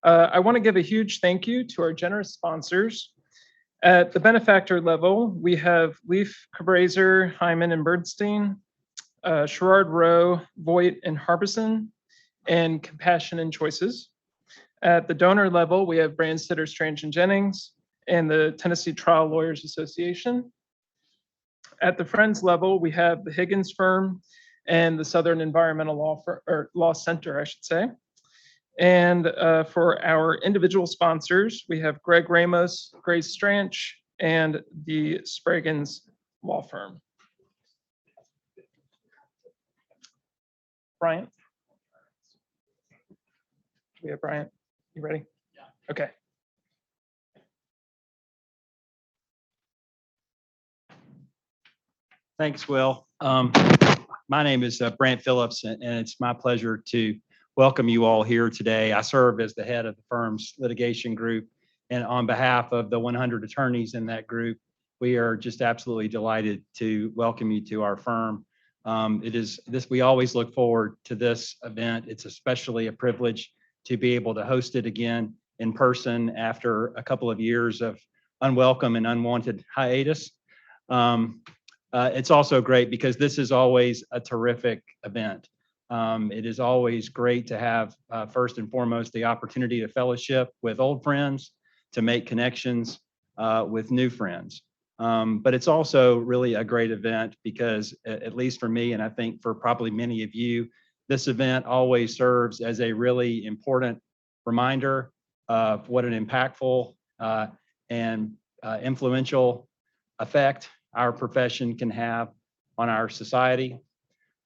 I want to give a huge thank you to our generous sponsors. At the benefactor level, we have Leaf, Cabraser, Hyman, and Bernstein, Sherrard Rowe, Voight, and Harbison, and Compassion and Choices. At the donor level, we have Brandstetter, Strange, and Jennings, and the Tennessee Trial Lawyers Association. At the Friends level, we have the Higgins Firm and the Southern Environmental Law Center, I should say. And for our individual sponsors, we have Greg Ramos, Grace Stranch, and the Spraggins Law Firm. Bryant? We have Bryant. You ready? Yeah. Okay. Thanks, Will. My name is Brant Phillips, and it's my pleasure to welcome you all here today. I serve as the head of the firm's litigation group, and on behalf of the 100 attorneys in that group, we are just absolutely delighted to welcome you to our firm. We always look forward to this event. It's especially a privilege to be able to host it again in person after a couple of years of unwelcome and unwanted hiatus. It's also great because this is always a terrific event. It is always great to have, first and foremost, the opportunity to fellowship with old friends, to make connections with new friends. But it's also really a great event because, at least for me, and I think for probably many of you, this event always serves as a really important reminder of what an impactful and influential effect our profession can have on our society,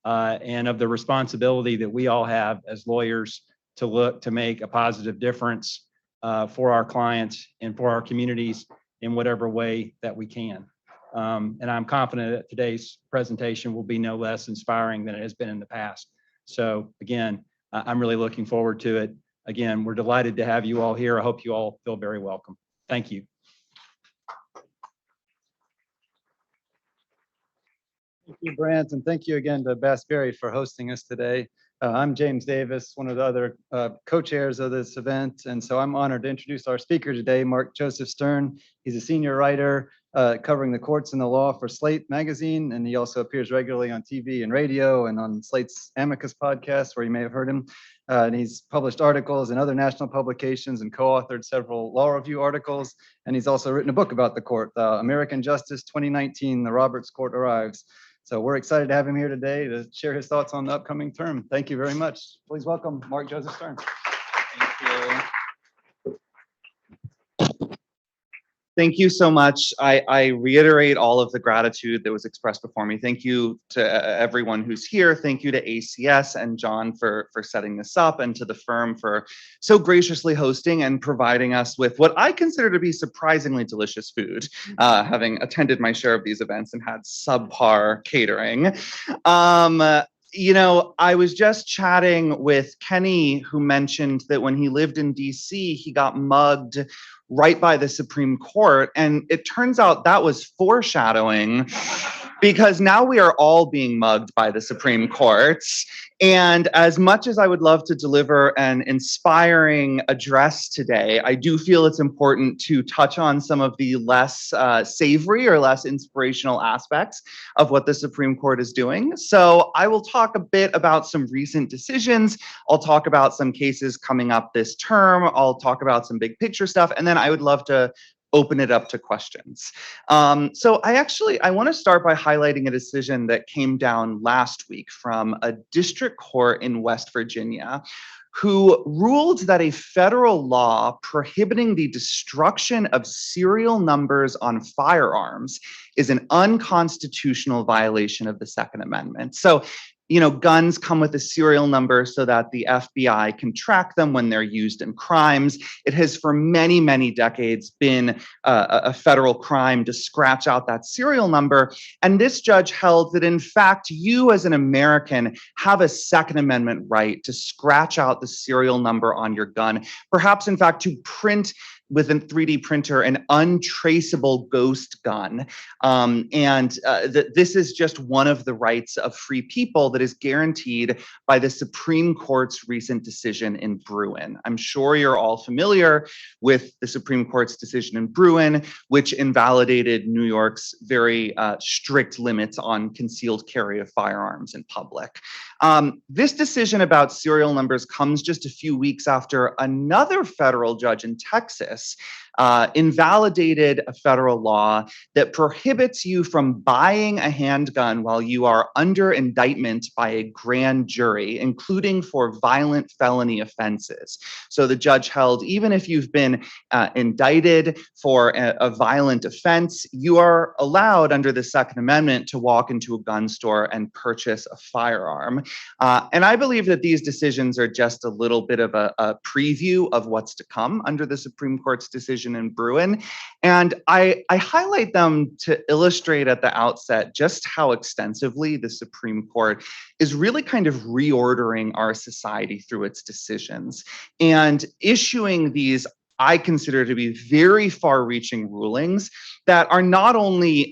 and of the responsibility that we all have as lawyers to look to make a positive difference for our clients and for our communities in whatever way that we can. And I'm confident that today's presentation will be no less inspiring than it has been in the past. So again, I'm really looking forward to it. Again, we're delighted to have you all here. I hope you all feel very welcome. Thank you. Thank you, Brant, and thank you again to Bass Berry for hosting us today. I'm James Davis, one of the other co-chairs of this event, and so I'm honored to introduce our speaker today, Mark Joseph Stern. He's a senior writer covering the courts and the law for Slate Magazine, and he also appears regularly on TV and radio and on Slate's Amicus podcast, where you may have heard him. And he's published articles in other national publications and co-authored several law review articles, and he's also written a book about the court, American Justice 2019, The Roberts Court Arrives. So we're excited to have him here today to share his thoughts on the upcoming term. Thank you very much. Please welcome Mark Joseph Stern. Thank you. Thank you so much. I reiterate all of the gratitude that was expressed before me. Thank you to everyone who's here. Thank you to ACS and John for setting this up, and to the firm for so graciously hosting and providing us with what I consider to be surprisingly delicious food, having attended my share of these events and had subpar catering. You know, I was just chatting with Kenny, who mentioned that when he lived in DC, he got mugged right by the Supreme Court. And it turns out that was foreshadowing, because now we are all being mugged by the Supreme Court. And as much as I would love to deliver an inspiring address today, I do feel it's important to touch on some of the less savory or less inspirational aspects of what the Supreme Court is doing. So I will talk a bit about some recent decisions. I'll talk about some cases coming up this term. I'll talk about some big picture stuff. And then I would love to open it up to questions. So I want to start by highlighting a decision that came down last week from a district court in West Virginia, who ruled that a federal law prohibiting the destruction of serial numbers on firearms is an unconstitutional violation of the Second Amendment. So, you know, guns come with a serial number so that the FBI can track them when they're used in crimes. It has for many, many decades been a federal crime to scratch out that serial number. And this judge held that, in fact, you as an American have a Second Amendment right to scratch out the serial number on your gun, perhaps, in fact, to print with a 3D printer an untraceable ghost gun. This is just one of the rights of free people that is guaranteed by the Supreme Court's recent decision in Bruin. I'm sure you're all familiar with the Supreme Court's decision in Bruin, which invalidated New York's very strict limits on concealed carry of firearms in public. This decision about serial numbers comes just a few weeks after another federal judge in Texas invalidated a federal law that prohibits you from buying a handgun while you are under indictment by a grand jury, including for violent felony offenses. So the judge held, even if you've been indicted for a violent offense, you are allowed under the Second Amendment to walk into a gun store and purchase a firearm. And I believe that these decisions are just a little bit of a preview of what's to come under the Supreme Court's decision in Bruin. And I highlight them to illustrate at the outset just how extensively the Supreme Court is really kind of reordering our society through its decisions and issuing these, I consider to be very far-reaching rulings that are not only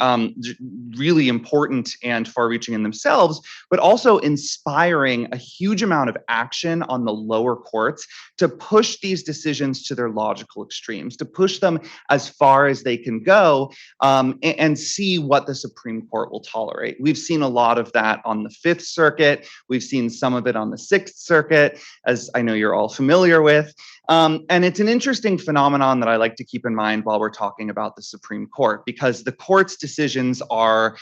really important and far-reaching in themselves, but also inspiring a huge amount of action on the lower courts to push these decisions to their logical extremes, to push them as far as they can go, and see what the Supreme Court will tolerate. We've seen a lot of that on the Fifth Circuit. We've seen some of it on the Sixth Circuit, as I know you're all familiar with. And it's an interesting phenomenon that I like to keep in mind while we're talking about the Supreme Court, because the court's decisions are,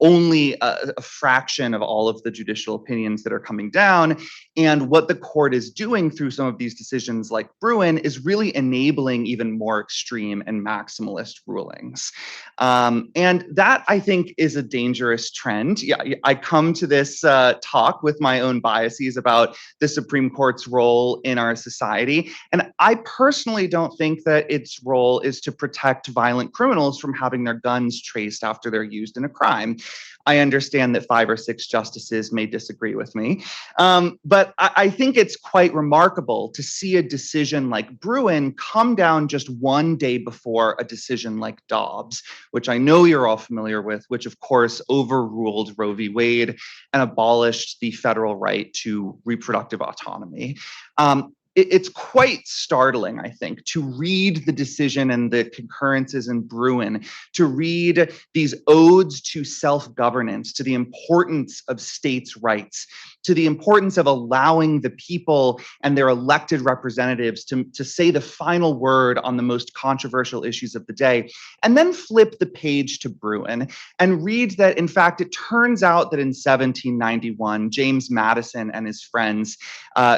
only a fraction of all of the judicial opinions that are coming down. And what the court is doing through some of these decisions like Bruin is really enabling even more extreme and maximalist rulings. And that, I think, is a dangerous trend. Yeah, I come to this talk with my own biases about the Supreme Court's role in our society. And I personally don't think that its role is to protect violent criminals from having their guns traced after they're used in a crime. I understand that 5 or 6 justices may disagree with me, but I think it's quite remarkable to see a decision like Bruin come down just one day before a decision like Dobbs, which I know you're all familiar with, which of course overruled Roe v. Wade and abolished the federal right to reproductive autonomy. It's quite startling, I think, to read the decision and the concurrences in Bruin, to read these odes to self-governance, to the importance of states' rights, to the importance of allowing the people and their elected representatives to say the final word on the most controversial issues of the day, and then flip the page to Bruin and read that, in fact, it turns out that in 1791, James Madison and his friends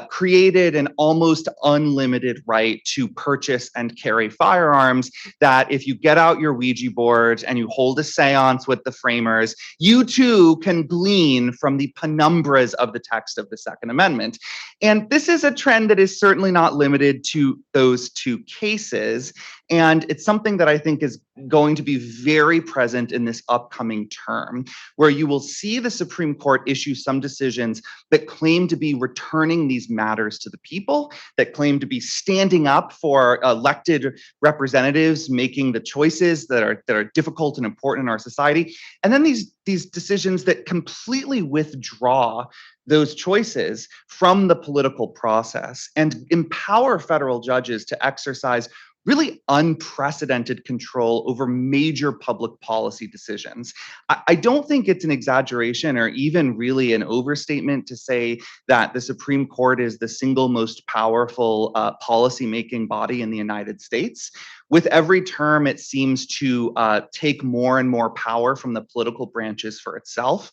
created an almost unlimited right to purchase and carry firearms, that if you get out your Ouija board and you hold a seance with the framers, you too can glean from the penumbras of the text of the Second Amendment. And this is a trend that is certainly not limited to those 2 cases. And it's something that I think is going to be very present in this upcoming term, where you will see the Supreme Court issue some decisions that claim to be returning these matters to the people, that claim to be standing up for elected representatives making the choices that are difficult and important in our society. And then these decisions that completely withdraw those choices from the political process and empower federal judges to exercise really unprecedented control over major public policy decisions. I don't think it's an exaggeration or even really an overstatement to say that the Supreme Court is the single most powerful policymaking body in the United States. With every term, it seems to take more and more power from the political branches for itself.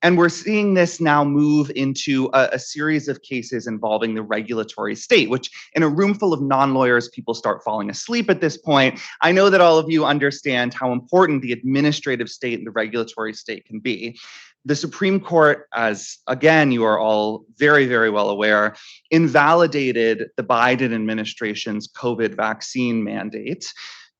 And we're seeing this now move into a series of cases involving the regulatory state, which in a room full of non-lawyers, people start falling asleep at this point. I know that all of you understand how important the administrative state and the regulatory state can be. The Supreme Court, as again, you are all very, very well aware, invalidated the Biden administration's COVID vaccine mandate.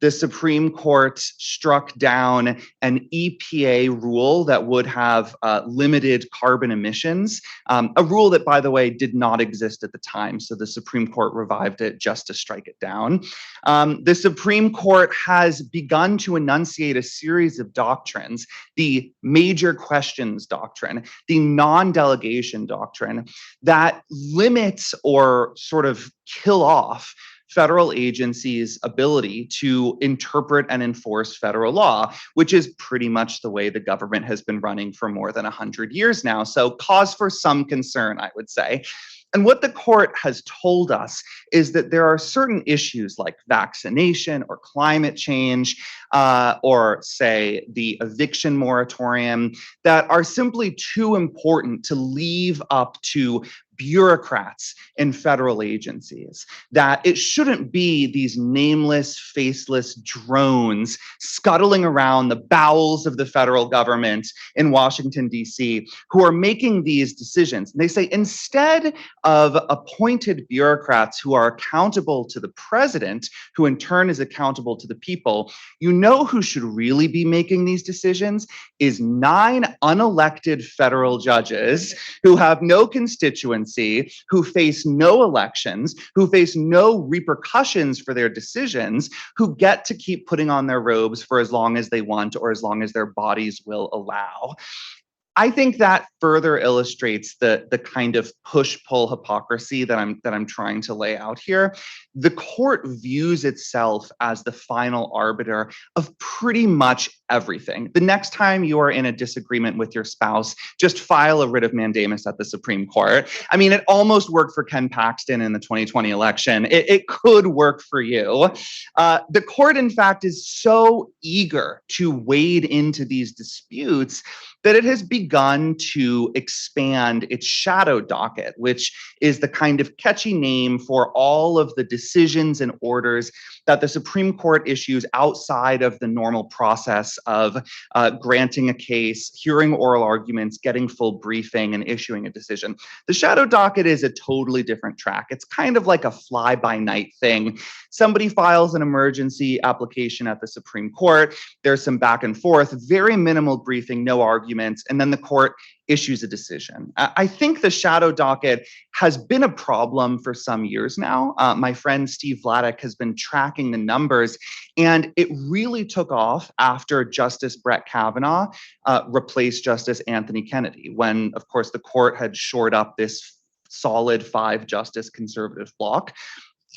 the Supreme Court struck down an EPA rule that would have limited carbon emissions, a rule that, by the way, did not exist at the time. So the Supreme Court revived it just to strike it down. The Supreme Court has begun to enunciate a series of doctrines, the major questions doctrine, the non-delegation doctrine, that limits or sort of kill off federal agencies' ability to interpret and enforce federal law, which is pretty much the way the government has been running for more than 100 years now. So cause for some concern, I would say. And what the court has told us is that there are certain issues like vaccination or climate change, or say the eviction moratorium, that are simply too important to leave up to bureaucrats in federal agencies, that it shouldn't be these nameless, faceless drones scuttling around the bowels of the federal government in Washington, D.C., who are making these decisions. And they say instead of appointed bureaucrats who are accountable to the president, who in turn is accountable to the people, you know who should really be making these decisions is 9 unelected federal judges who have no constituency, who face no elections, who face no repercussions for their decisions, who get to keep putting on their robes for as long as they want or as long as their bodies will allow. I think that further illustrates the kind of push-pull hypocrisy that I'm trying to lay out here. The court views itself as the final arbiter of pretty much everything. The next time you are in a disagreement with your spouse, just file a writ of mandamus at the Supreme Court. I mean, it almost worked for Ken Paxton in the 2020 election. It could work for you. The court, in fact, is so eager to wade into these disputes that it has begun to expand its shadow docket, which is the kind of catchy name for all of the decisions and orders that the Supreme Court issues outside of the normal process of granting a case, hearing oral arguments, getting full briefing, and issuing a decision. The shadow docket is a totally different track. It's kind of like a fly-by-night thing. Somebody files an emergency application at the Supreme Court. There's some back and forth, very minimal briefing, no arguments, and then the court issues a decision. I think the shadow docket has been a problem for some years now. My friend Steve Vladeck has been tracking the numbers, and it really took off after Justice Brett Kavanaugh replaced Justice Anthony Kennedy, when, of course, the court had shored up this solid 5-justice conservative bloc.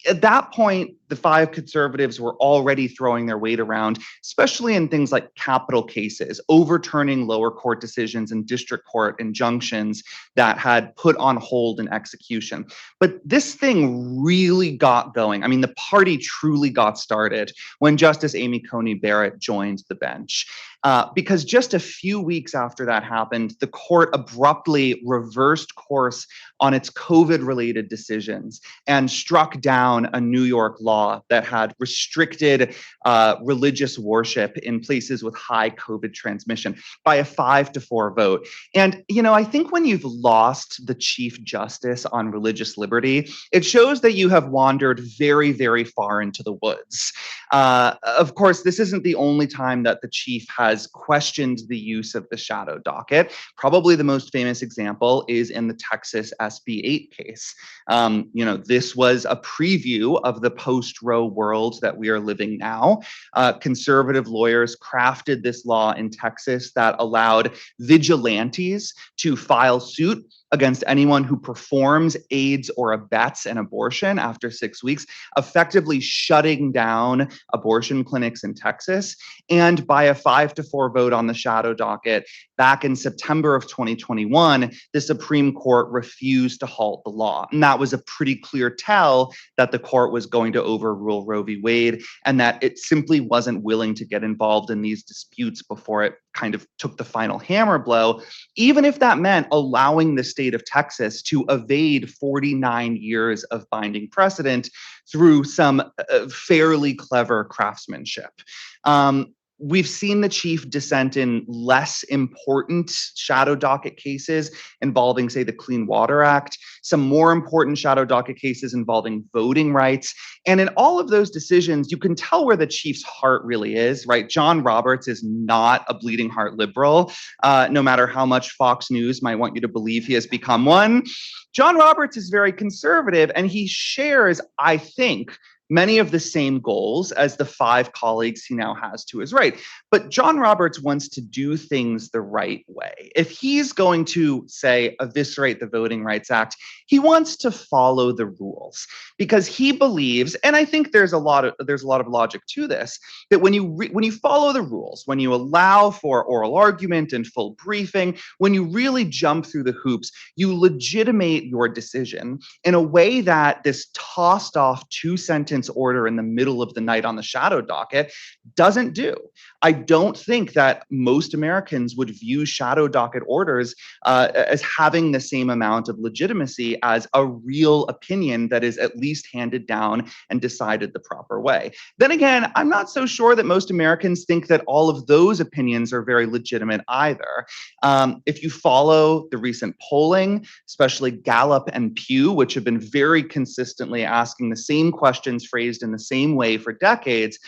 At that point, the 5 conservatives were already throwing their weight around, especially in things like capital cases, overturning lower court decisions and district court injunctions that had put on hold an execution. But this thing really got going. I mean, the party truly got started when Justice Amy Coney Barrett joined the bench. Because just a few weeks after that happened, the court abruptly reversed course on its COVID-related decisions and struck down a New York law that had restricted religious worship in places with high COVID transmission by a 5-4 vote. And, you know, I think when you've lost the Chief Justice on religious liberty, it shows that you have wandered very, very far into the woods. Of course, this isn't the only time that the chief has questioned the use of the shadow docket. Probably the most famous example is in the Texas SB 8 case. This was a preview of the post-Roe world that we are living now. Conservative lawyers crafted this law in Texas that allowed vigilantes to file suit against anyone who performs, aids, or abets an abortion after 6 weeks, effectively shutting down abortion clinics in Texas. And by a 5-4 vote on the shadow docket, back in September of 2021, the Supreme Court refused to halt the law. And that was a pretty clear tell that the court was going to overrule Roe v. Wade, and that it simply wasn't willing to get involved in these disputes before it kind of took the final hammer blow, even if that meant allowing the state of Texas to evade 49 years of binding precedent through some fairly clever craftsmanship. We've seen the chief dissent in less important shadow docket cases involving, say, the Clean Water Act, some more important shadow docket cases involving voting rights. And in all of those decisions, you can tell where the chief's heart really is, right? John Roberts is not a bleeding heart liberal, no matter how much Fox News might want you to believe he has become one. John Roberts is very conservative, and he shares, I think, many of the same goals as the 5 colleagues he now has to his right. But John Roberts wants to do things the right way. If he's going to, say, eviscerate the Voting Rights Act, he wants to follow the rules because he believes, and I think there's a lot of logic to this, that when you follow the rules, when you allow for oral argument and full briefing, when you really jump through the hoops, you legitimate your decision in a way that this tossed off 2-sentence order in the middle of the night on the shadow docket doesn't do. I don't think that most Americans would view shadow docket orders as having the same amount of legitimacy as a real opinion that is at least handed down and decided the proper way. Then again, I'm not so sure that most Americans think that all of those opinions are very legitimate either. If you follow the recent polling, especially Gallup and Pew, which have been very consistently asking the same questions phrased in the same way for decades,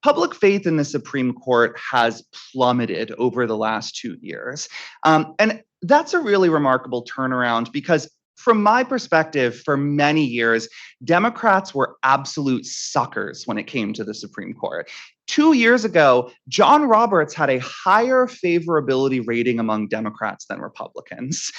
public faith in the Supreme Court has plummeted over the last 2 years. And that's a really remarkable turnaround because from my perspective, for many years, Democrats were absolute suckers when it came to the Supreme Court. 2 years ago, John Roberts had a higher favorability rating among Democrats than Republicans.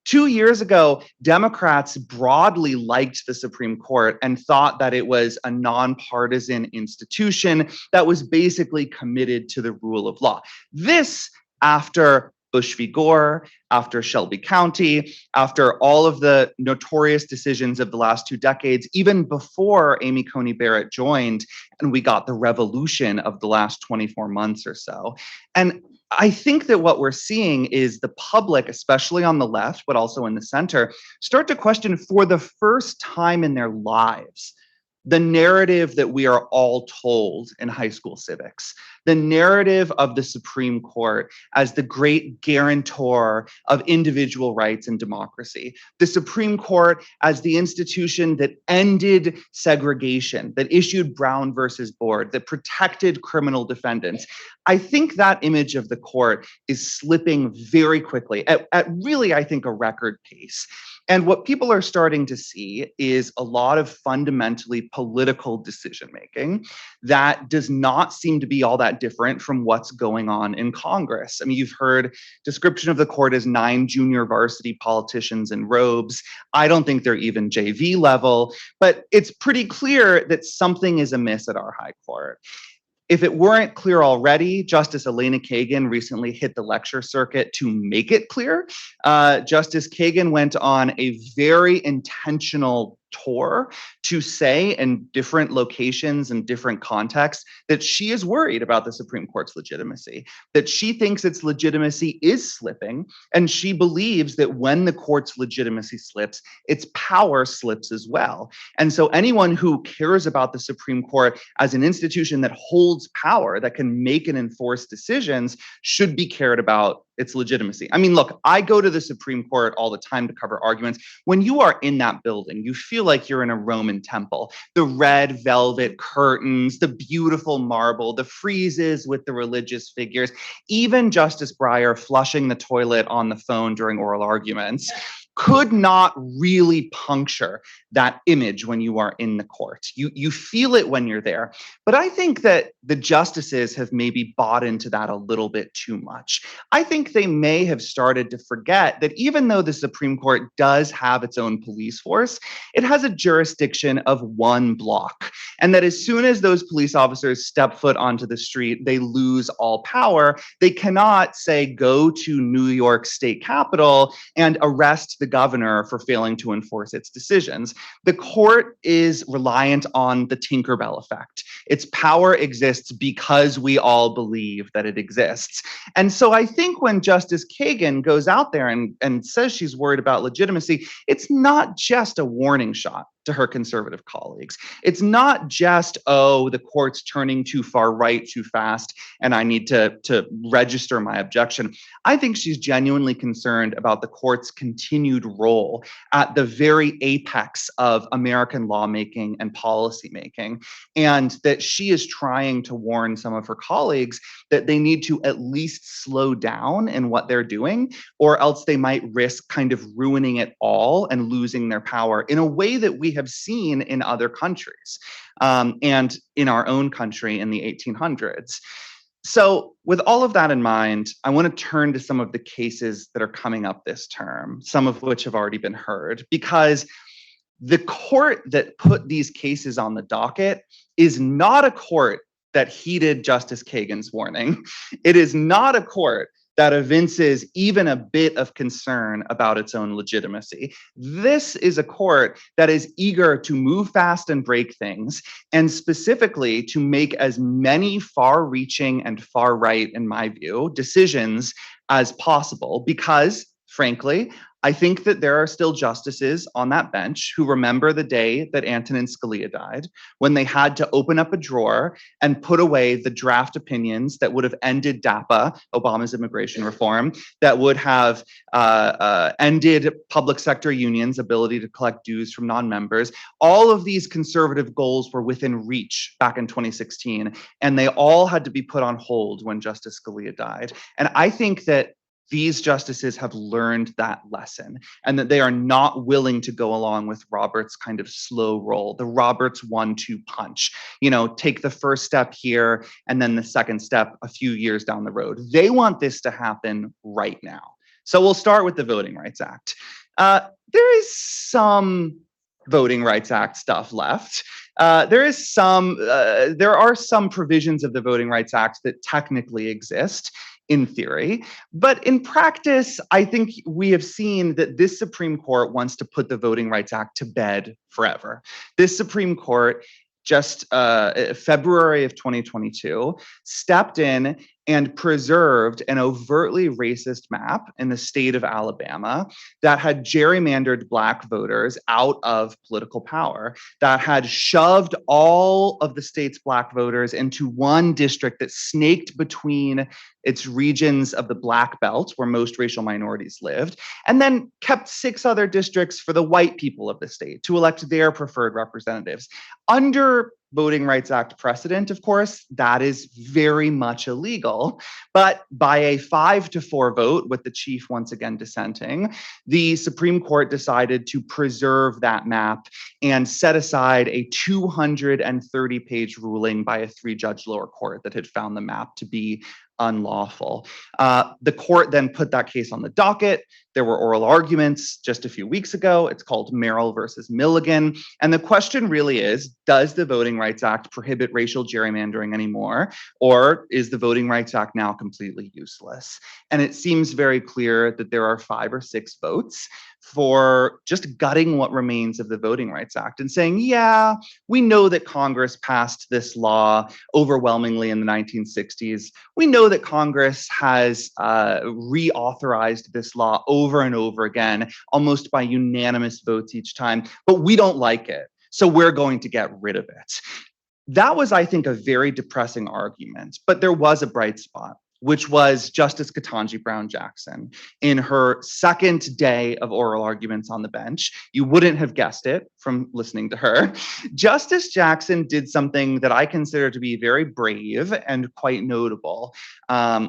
2 years ago, Democrats broadly liked the Supreme Court and thought that it was a nonpartisan institution that was basically committed to the rule of law. This, after Bush v. Gore, after Shelby County, after all of the notorious decisions of the last 2 decades, even before Amy Coney Barrett joined, and we got the revolution of the last 24 months or so. And I think that what we're seeing is the public, especially on the left, but also in the center, start to question for the first time in their lives the narrative that we are all told in high school civics, the narrative of the Supreme Court as the great guarantor of individual rights and democracy, the Supreme Court as the institution that ended segregation, that issued Brown versus Board, that protected criminal defendants. I think that image of the court is slipping very quickly at really, I think, a record pace. And what people are starting to see is a lot of fundamentally political decision making that does not seem to be all that different from what's going on in Congress. I mean, you've heard description of the court as 9 junior varsity politicians in robes. I don't think they're even JV level, but it's pretty clear that something is amiss at our high court. If it weren't clear already, Justice Elena Kagan recently hit the lecture circuit to make it clear. Justice Kagan went on a very intentional tour to say in different locations and different contexts that she is worried about the Supreme Court's legitimacy, that she thinks its legitimacy is slipping, and she believes that when the court's legitimacy slips, its power slips as well. And so anyone who cares about the Supreme Court as an institution that holds power, that can make and enforce decisions, should be cared about its legitimacy. I mean, look, I go to the Supreme Court all the time to cover arguments. When you are in that building, you feel like you're in a Roman temple. The red velvet curtains, the beautiful marble, the friezes with the religious figures, even Justice Breyer flushing the toilet on the phone during oral arguments could not really puncture that image when you are in the court. You feel it when you're there. But I think that the justices have maybe bought into that a little bit too much. I think they may have started to forget that even though the Supreme Court does have its own police force, it has a jurisdiction of 1 block. And that as soon as those police officers step foot onto the street, they lose all power. They cannot, say, go to New York State Capitol and arrest the governor for failing to enforce its decisions. The court is reliant on the Tinkerbell effect. Its power exists because we all believe that it exists. And so I think when Justice Kagan goes out there and says she's worried about legitimacy, it's not just a warning shot to her conservative colleagues. It's not just, oh, the court's turning too far right too fast and I need to register my objection. I think she's genuinely concerned about the court's continued role at the very apex of American lawmaking and policymaking, and that she is trying to warn some of her colleagues that they need to at least slow down in what they're doing, or else they might risk kind of ruining it all and losing their power in a way that we have seen in other countries and in our own country in the 1800s. So with all of that in mind, I want to turn to some of the cases that are coming up this term, some of which have already been heard, because the court that put these cases on the docket is not a court that heeded Justice Kagan's warning. It is not a court that evinces even a bit of concern about its own legitimacy. This is a court that is eager to move fast and break things, and specifically to make as many far-reaching and far-right, in my view, decisions as possible, because, frankly, I think that there are still justices on that bench who remember the day that Antonin Scalia died, when they had to open up a drawer and put away the draft opinions that would have ended DAPA, Obama's immigration reform, that would have ended public sector unions' ability to collect dues from non-members. All of these conservative goals were within reach back in 2016, and they all had to be put on hold when Justice Scalia died. And I think that these justices have learned that lesson, and that they are not willing to go along with Roberts' kind of slow roll, the Roberts 1-2 punch, take the first step here and then the second step a few years down the road. They want this to happen right now. So we'll start with the Voting Rights Act. There is some Voting Rights Act stuff left. There are some provisions of the Voting Rights Act that technically exist in theory, but in practice, I think we have seen that this Supreme Court wants to put the Voting Rights Act to bed forever. This Supreme Court, just February of 2022, stepped in and preserved an overtly racist map in the state of Alabama that had gerrymandered Black voters out of political power, that had shoved all of the state's Black voters into one district that snaked between its regions of the Black Belt, where most racial minorities lived, and then kept 6 other districts for the white people of the state to elect their preferred representatives. Under Voting Rights Act precedent, of course, that is very much illegal. But by a 5-4 vote, with the chief once again dissenting, the Supreme Court decided to preserve that map and set aside a 230-page ruling by a 3-judge lower court that had found the map to be unlawful. The court then put that case on the docket. There were oral arguments just a few weeks ago. It's called Merrell versus Milligan. And the question really is, does the Voting Rights Act prohibit racial gerrymandering anymore? Or is the Voting Rights Act now completely useless? And it seems very clear that there are 5 or 6 votes for just gutting what remains of the Voting Rights Act and saying, yeah, we know that Congress passed this law overwhelmingly in the 1960s. We know that Congress has reauthorized this law over and over again, almost by unanimous votes each time, but we don't like it, so we're going to get rid of it. That was, I think, a very depressing argument, but there was a bright spot, which was Justice Katanji Brown Jackson. In her second day of oral arguments on the bench, you wouldn't have guessed it from listening to her, Justice Jackson did something that I consider to be very brave and quite notable,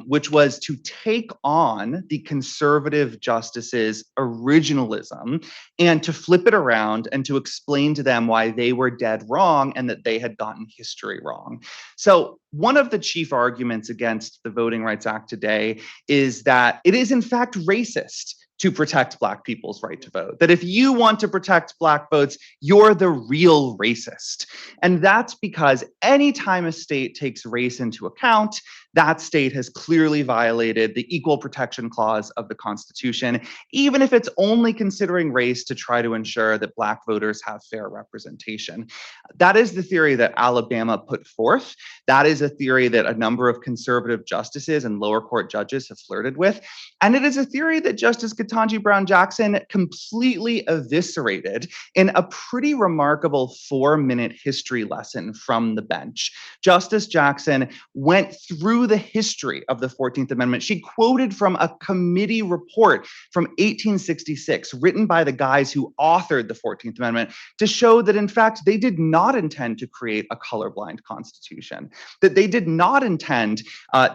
which was to take on the conservative justices' originalism and to flip it around and to explain to them why they were dead wrong and that they had gotten history wrong. So one of the chief arguments against the Voting Rights Act today is that it is in fact racist to protect Black people's right to vote. That if you want to protect Black votes, you're the real racist. And that's because anytime a state takes race into account, that state has clearly violated the Equal Protection Clause of the Constitution, even if it's only considering race to try to ensure that Black voters have fair representation. That is the theory that Alabama put forth. That is a theory that a number of conservative justices and lower court judges have flirted with. And it is a theory that Justice Katanji Brown Jackson completely eviscerated in a pretty remarkable 4-minute history lesson from the bench. Justice Jackson went through the history of the 14th Amendment. She quoted from a committee report from 1866, written by the guys who authored the 14th Amendment, to show that, in fact, they did not intend to create a colorblind constitution, that they did not intend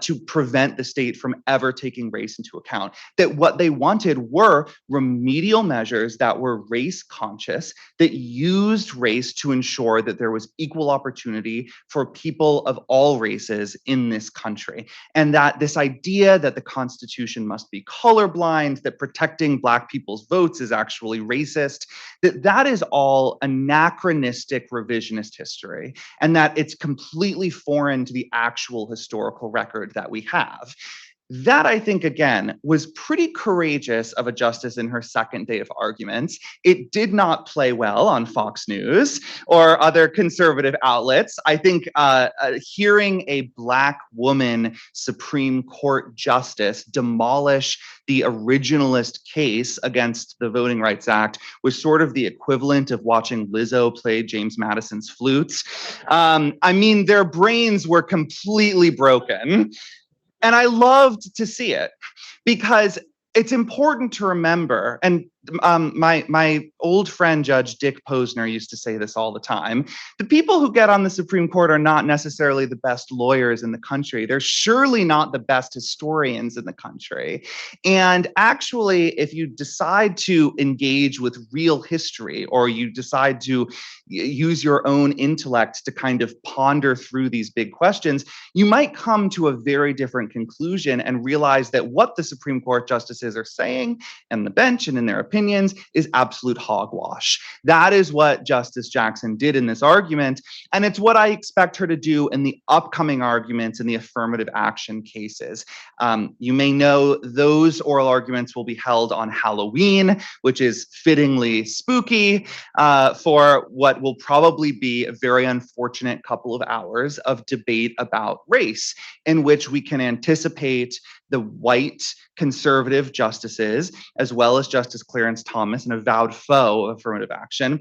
to prevent the state from ever taking race into account, that what they wanted were remedial measures that were race conscious, that used race to ensure that there was equal opportunity for people of all races in this country. And that this idea that the Constitution must be colorblind, that protecting Black people's votes is actually racist, that is all anachronistic revisionist history, and that it's completely foreign to the actual historical record that we have. That, I think, again, was pretty courageous of a justice in her second day of arguments. It did not play well on Fox News or other conservative outlets. I think hearing a Black woman Supreme Court justice demolish the originalist case against the Voting Rights Act was sort of the equivalent of watching Lizzo play James Madison's flutes. I mean, their brains were completely broken. And I loved to see it, because it's important to remember, and my old friend Judge Dick Posner used to say this all the time: the people who get on the Supreme Court are not necessarily the best lawyers in the country. They're surely not the best historians in the country. And actually, if you decide to engage with real history, or you decide to use your own intellect to kind of ponder through these big questions, you might come to a very different conclusion and realize that what the Supreme Court justices are saying, and the bench and in their opinions, is absolute hogwash. That is what Justice Jackson did in this argument, and it's what I expect her to do in the upcoming arguments in the affirmative action cases. You may know those oral arguments will be held on Halloween, which is fittingly spooky, for what will probably be a very unfortunate couple of hours of debate about race, in which we can anticipate the white conservative justices, as well as Justice Clarence Thomas, an avowed foe of affirmative action,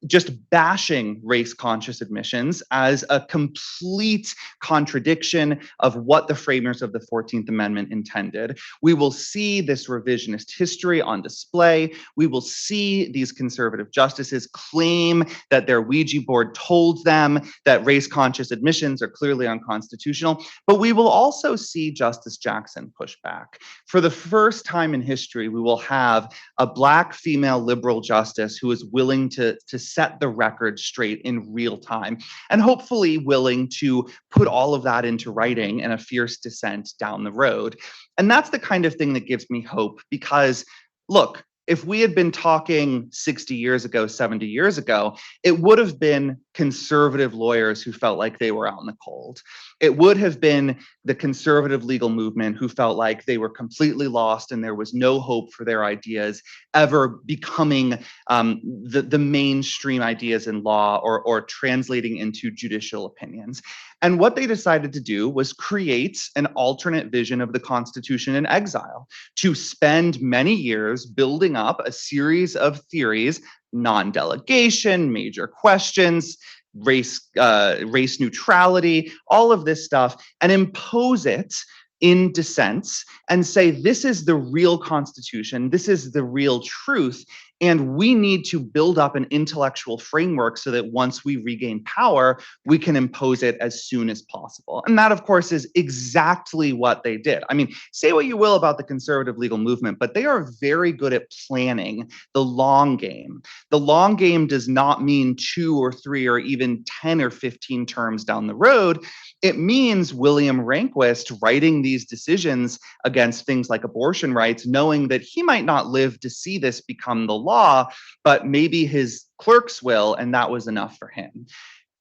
just bashing race-conscious admissions as a complete contradiction of what the framers of the 14th Amendment intended. We will see this revisionist history on display. We will see these conservative justices claim that their Ouija board told them that race-conscious admissions are clearly unconstitutional, but we will also see Justice Jackson push back. For the first time in history, we will have a Black female liberal justice who is willing to set the record straight in real time, and hopefully willing to put all of that into writing in a fierce dissent down the road. And that's the kind of thing that gives me hope, because, look, if we had been talking 60 years ago, 70 years ago, it would have been conservative lawyers who felt like they were out in the cold. It would have been the conservative legal movement who felt like they were completely lost and there was no hope for their ideas ever becoming the mainstream ideas in law, or translating into judicial opinions. And what they decided to do was create an alternate vision of the Constitution in exile, to spend many years building up a series of theories: non-delegation, major questions, race neutrality, all of this stuff, and impose it in dissents and say, this is the real Constitution, this is the real truth, and we need to build up an intellectual framework so that once we regain power, we can impose it as soon as possible. And that, of course, is exactly what they did. I mean, say what you will about the conservative legal movement, but they are very good at planning the long game. The long game does not mean 2 or 3 or even 10 or 15 terms down the road. It means William Rehnquist writing these decisions against things like abortion rights, knowing that he might not live to see this become the law, but maybe his clerks will, and that was enough for him.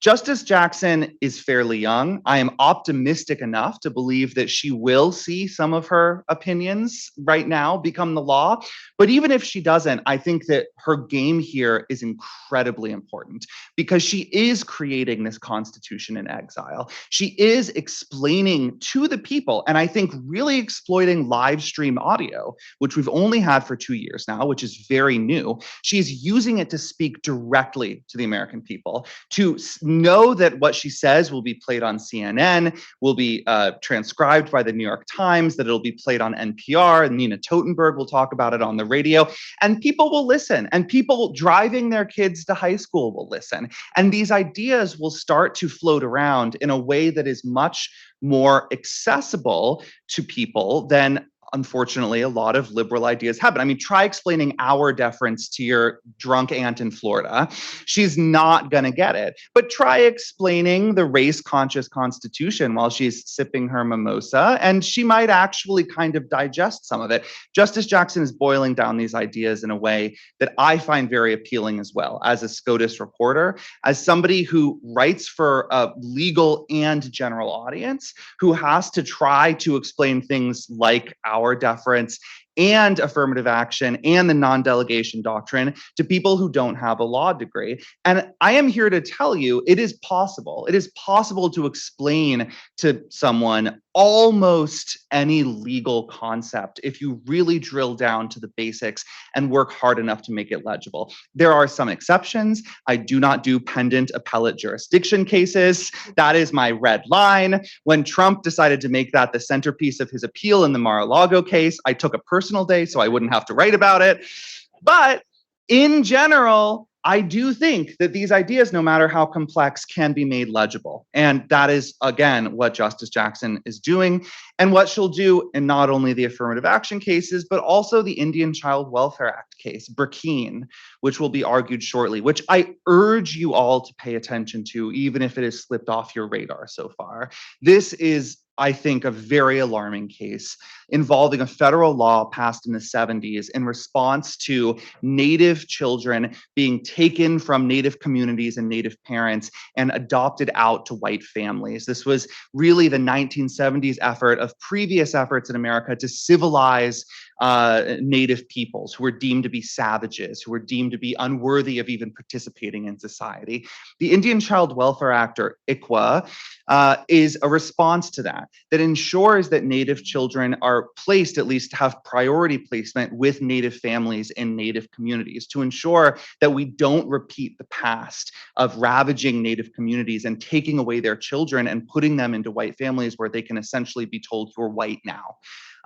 Justice Jackson is fairly young. I am optimistic enough to believe that she will see some of her opinions right now become the law. But even if she doesn't, I think that her game here is incredibly important because she is creating this constitution in exile. She is explaining to the people, and I think really exploiting live stream audio, which we've only had for 2 years now, which is very new. She's using it to speak directly to the American people, to know that what she says will be played on CNN, will be transcribed by the New York Times, that it'll be played on NPR, and Nina Totenberg will talk about it on the radio, and people will listen, and people driving their kids to high school will listen. And these ideas will start to float around in a way that is much more accessible to people than, unfortunately, a lot of liberal ideas have. I mean, try explaining our deference to your drunk aunt in Florida. She's not going to get it. But try explaining the race-conscious Constitution while she's sipping her mimosa, and she might actually kind of digest some of it. Justice Jackson is boiling down these ideas in a way that I find very appealing as well, as a SCOTUS reporter, as somebody who writes for a legal and general audience, who has to try to explain things like our deference and affirmative action and the non-delegation doctrine to people who don't have a law degree. And I am here to tell you, it is possible. It is possible to explain to someone almost any legal concept if you really drill down to the basics and work hard enough to make it legible. There are some exceptions. I do not do pendant appellate jurisdiction cases. That is my red line. When Trump decided to make that the centerpiece of his appeal in the Mar-a-Lago case, I took a personal day so I wouldn't have to write about it. But in general, I do think that these ideas, no matter how complex, can be made legible. And that is, again, what Justice Jackson is doing and what she'll do in not only the affirmative action cases, but also the Indian Child Welfare Act case, Burkeen, which will be argued shortly, which I urge you all to pay attention to, even if it has slipped off your radar so far. This is, I think, a very alarming case involving a federal law passed in the 70s in response to Native children being taken from Native communities and Native parents and adopted out to white families. This was really the 1970s effort of previous efforts in America to civilize Native peoples who were deemed to be savages, who were deemed to be unworthy of even participating in society. The Indian Child Welfare Act, or ICWA, is a response to that ensures that Native children are placed, at least have priority placement with Native families in Native communities, to ensure that we don't repeat the past of ravaging Native communities and taking away their children and putting them into white families where they can essentially be told you're white now.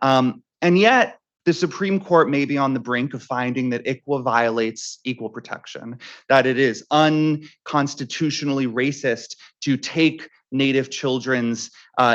And yet, the Supreme Court may be on the brink of finding that ICWA violates equal protection, that it is unconstitutionally racist to take Native children's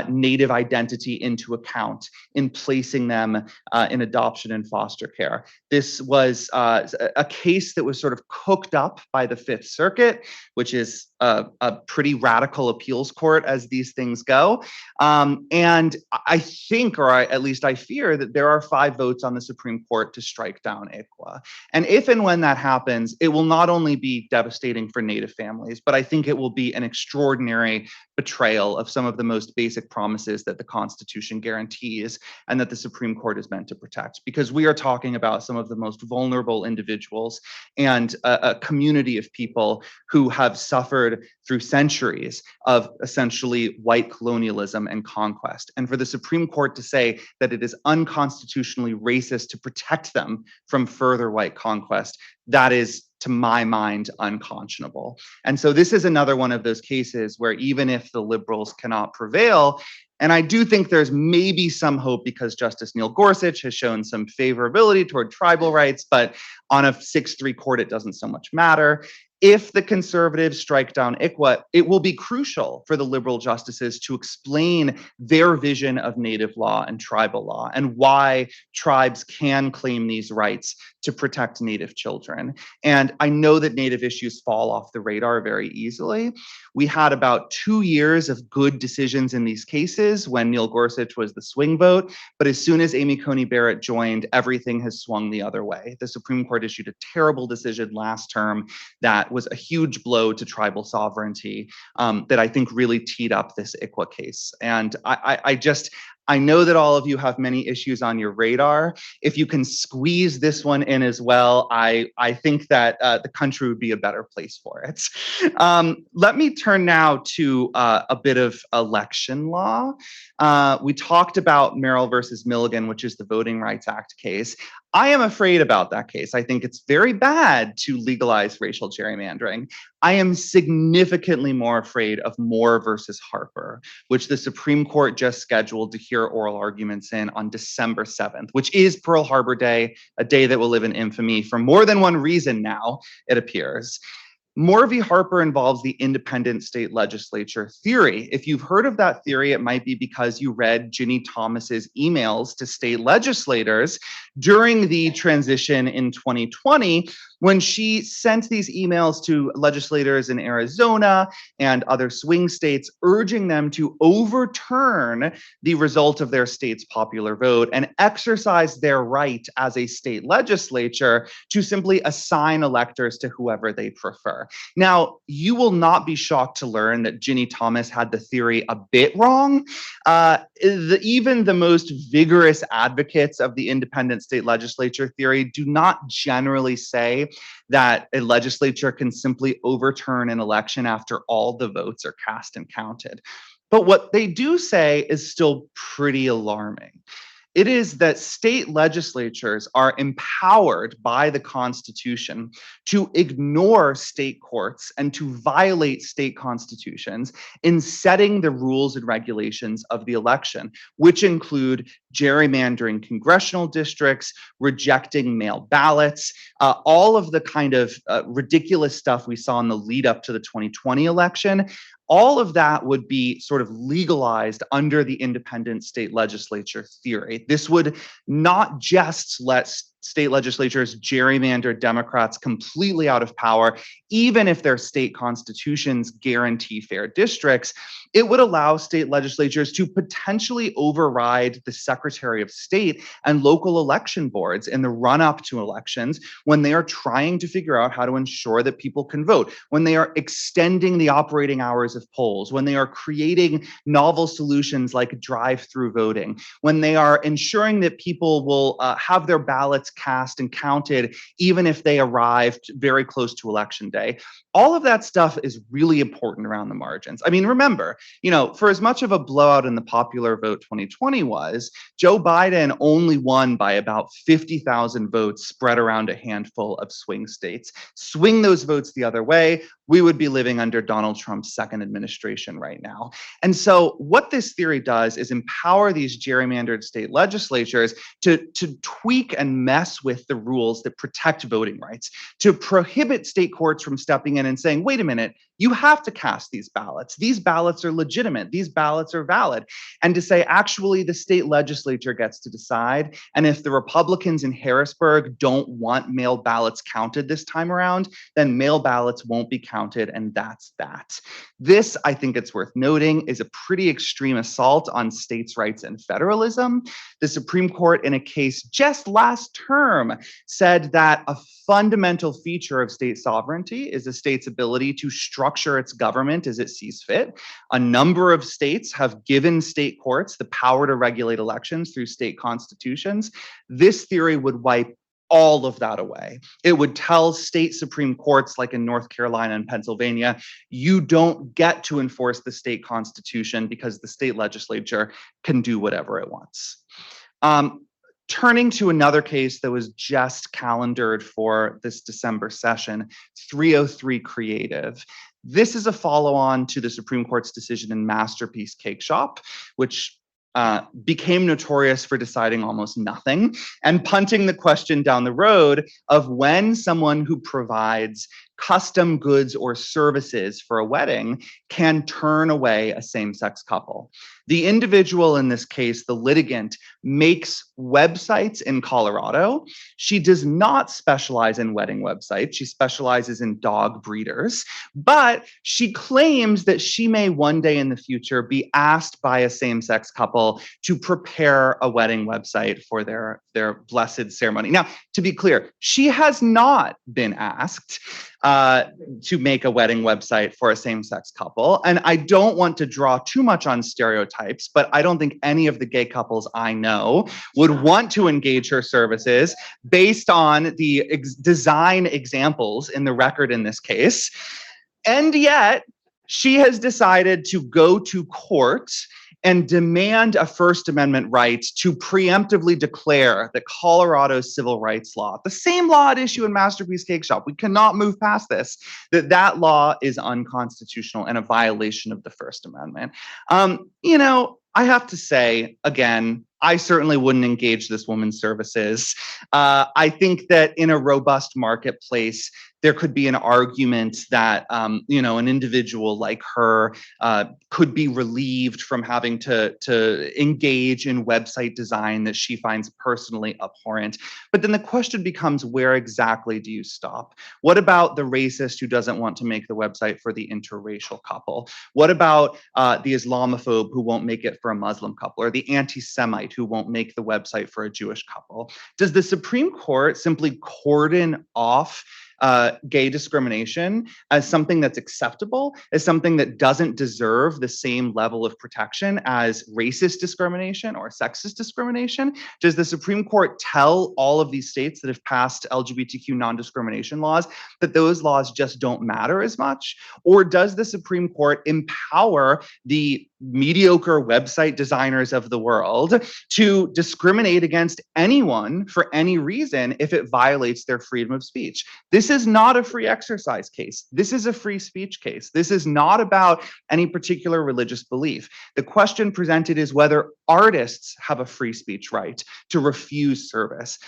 Native identity into account in placing them in adoption and foster care. This was a case that was sort of cooked up by the Fifth Circuit, which is a pretty radical appeals court as these things go. And I think, or at least I fear, that there are 5 votes on the Supreme Court to strike down ICWA. And if and when that happens, it will not only be devastating for Native families, but I think it will be an extraordinary betrayal of some of the most basic promises that the Constitution guarantees and that the Supreme Court is meant to protect, because we are talking about some of the most vulnerable individuals and a community of people who have suffered through centuries of essentially white colonialism and conquest. And for the Supreme Court to say that it is unconstitutionally racist to protect them from further white conquest, that is, to my mind, unconscionable. And so this is another one of those cases where even if the liberals cannot prevail, and I do think there's maybe some hope because Justice Neil Gorsuch has shown some favorability toward tribal rights, but on a 6-3 court, it doesn't so much matter. If the conservatives strike down ICWA, it will be crucial for the liberal justices to explain their vision of Native law and tribal law and why tribes can claim these rights to protect Native children. And I know that Native issues fall off the radar very easily. We had about 2 years of good decisions in these cases. cases when Neil Gorsuch was the swing vote. But as soon as Amy Coney Barrett joined, everything has swung the other way. The Supreme Court issued a terrible decision last term that was a huge blow to tribal sovereignty that I think really teed up this ICWA case. And I know that all of you have many issues on your radar. If you can squeeze this one in as well, I think that the country would be a better place for it. Let me turn now to a bit of election law. We talked about Merrell versus Milligan, which is the Voting Rights Act case. I am afraid about that case. I think it's very bad to legalize racial gerrymandering. I am significantly more afraid of Moore versus Harper, which the Supreme Court just scheduled to hear oral arguments in on December 7th, which is Pearl Harbor Day, a day that will live in infamy for more than one reason now, it appears. Moore v. Harper involves the independent state legislature theory. If you've heard of that theory, it might be because you read Ginny Thomas's emails to state legislators during the transition in 2020, when she sent these emails to legislators in Arizona and other swing states, urging them to overturn the result of their state's popular vote and exercise their right as a state legislature to simply assign electors to whoever they prefer. Now, you will not be shocked to learn that Ginny Thomas had the theory a bit wrong. Even the most vigorous advocates of the independent state legislature theory do not generally say that a legislature can simply overturn an election after all the votes are cast and counted. But what they do say is still pretty alarming. It is that state legislatures are empowered by the Constitution to ignore state courts and to violate state constitutions in setting the rules and regulations of the election, which include gerrymandering congressional districts, rejecting mail ballots, all of the kind of ridiculous stuff we saw in the lead up to the 2020 election. All of that would be sort of legalized under the independent state legislature theory. This would not just let state legislatures gerrymander Democrats completely out of power, even if their state constitutions guarantee fair districts. It would allow state legislatures to potentially override the Secretary of State and local election boards in the run-up to elections when they are trying to figure out how to ensure that people can vote, when they are extending the operating hours of polls, when they are creating novel solutions like drive-through voting, when they are ensuring that people will have their ballots cast and counted even if they arrived very close to election day. All of that stuff is really important around the margins. I mean, remember, for as much of a blowout in the popular vote 2020 was, Joe Biden only won by about 50,000 votes spread around a handful of swing states. Swing those votes the other way, we would be living under Donald Trump's second administration right now. And so what this theory does is empower these gerrymandered state legislatures to tweak and mess with the rules that protect voting rights, to prohibit state courts from stepping in and saying, wait a minute, you have to cast these ballots. These ballots are legitimate. These ballots are valid. And to say, actually, the state legislature gets to decide. And if the Republicans in Harrisburg don't want mail ballots counted this time around, then mail ballots won't be counted. And that's that. This, I think it's worth noting, is a pretty extreme assault on states' rights and federalism. The Supreme Court, in a case just last term, said that a fundamental feature of state sovereignty is a state's ability to structure its government as it sees fit. A number of states have given state courts the power to regulate elections through state constitutions. This theory would wipe all of that away. It would tell state Supreme Courts, like in North Carolina and Pennsylvania, you don't get to enforce the state constitution because the state legislature can do whatever it wants. Turning to another case that was just calendared for this December session, 303 Creative. This is a follow-on to the Supreme Court's decision in Masterpiece Cake Shop, which became notorious for deciding almost nothing and punting the question down the road of when someone who provides custom goods or services for a wedding can turn away a same-sex couple. The individual in this case, the litigant, makes websites in Colorado. She does not specialize in wedding websites. She specializes in dog breeders, but she claims that she may one day in the future be asked by a same-sex couple to prepare a wedding website for their blessed ceremony. Now, to be clear, she has not been asked to make a wedding website for a same-sex couple. And I don't want to draw too much on stereotypes, but I don't think any of the gay couples I know would want to engage her services based on the design examples in the record in this case. And yet, she has decided to go to court and demand a First Amendment right to preemptively declare that Colorado's civil rights law, the same law at issue in Masterpiece Cake Shop, we cannot move past this, that law is unconstitutional and a violation of the First Amendment. I have to say, again, I certainly wouldn't engage this woman's services. I think that in a robust marketplace, there could be an argument that an individual like her could be relieved from having to engage in website design that she finds personally abhorrent. But then the question becomes, where exactly do you stop? What about the racist who doesn't want to make the website for the interracial couple? What about the Islamophobe who won't make it for a Muslim couple, or the anti-Semite who won't make the website for a Jewish couple? Does the Supreme Court simply cordon off gay discrimination as something that's acceptable, as something that doesn't deserve the same level of protection as racist discrimination or sexist discrimination? Does the Supreme Court tell all of these states that have passed LGBTQ non-discrimination laws that those laws just don't matter as much? Or does the Supreme Court empower the mediocre website designers of the world to discriminate against anyone for any reason if it violates their freedom of speech? This is not a free exercise case. This is a free speech case. This is not about any particular religious belief. The question presented is whether artists have a free speech right to refuse service.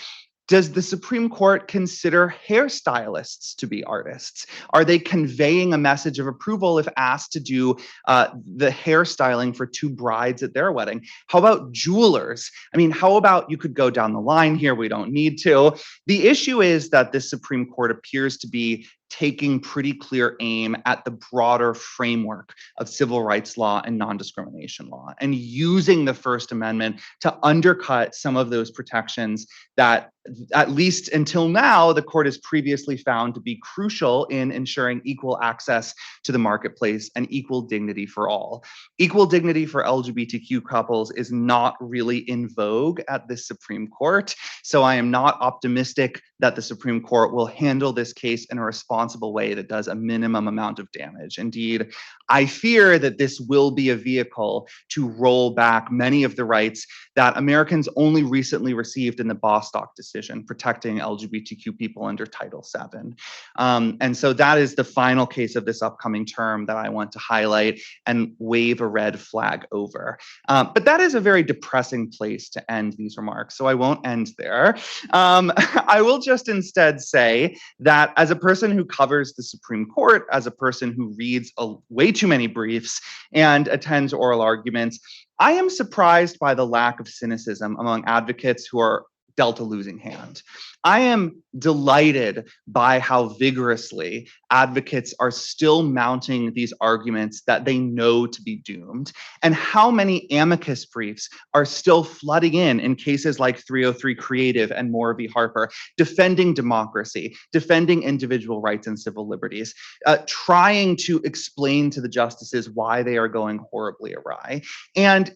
Does the Supreme Court consider hairstylists to be artists? Are they conveying a message of approval if asked to do the hairstyling for two brides at their wedding? How about jewelers? I mean, how about, you could go down the line here, we don't need to. The issue is that the Supreme Court appears to be taking pretty clear aim at the broader framework of civil rights law and non-discrimination law, and using the First Amendment to undercut some of those protections that, at least until now, the court has previously found to be crucial in ensuring equal access to the marketplace and equal dignity for all. Equal dignity for LGBTQ couples is not really in vogue at the Supreme Court, so I am not optimistic that the Supreme Court will handle this case in a responsible way that does a minimum amount of damage. Indeed, I fear that this will be a vehicle to roll back many of the rights that Americans only recently received in the Bostock decision, protecting LGBTQ people under Title VII. And so that is the final case of this upcoming term that I want to highlight and wave a red flag over. But that is a very depressing place to end these remarks, so I won't end there. I will just instead say that as a person who covers the Supreme Court, as a person who reads way too many briefs and attends oral arguments, I am surprised by the lack of cynicism among advocates who are dealt a losing hand. I am delighted by how vigorously advocates are still mounting these arguments that they know to be doomed, and how many amicus briefs are still flooding in cases like 303 Creative and Moore v. Harper, defending democracy, defending individual rights and civil liberties, trying to explain to the justices why they are going horribly awry. And,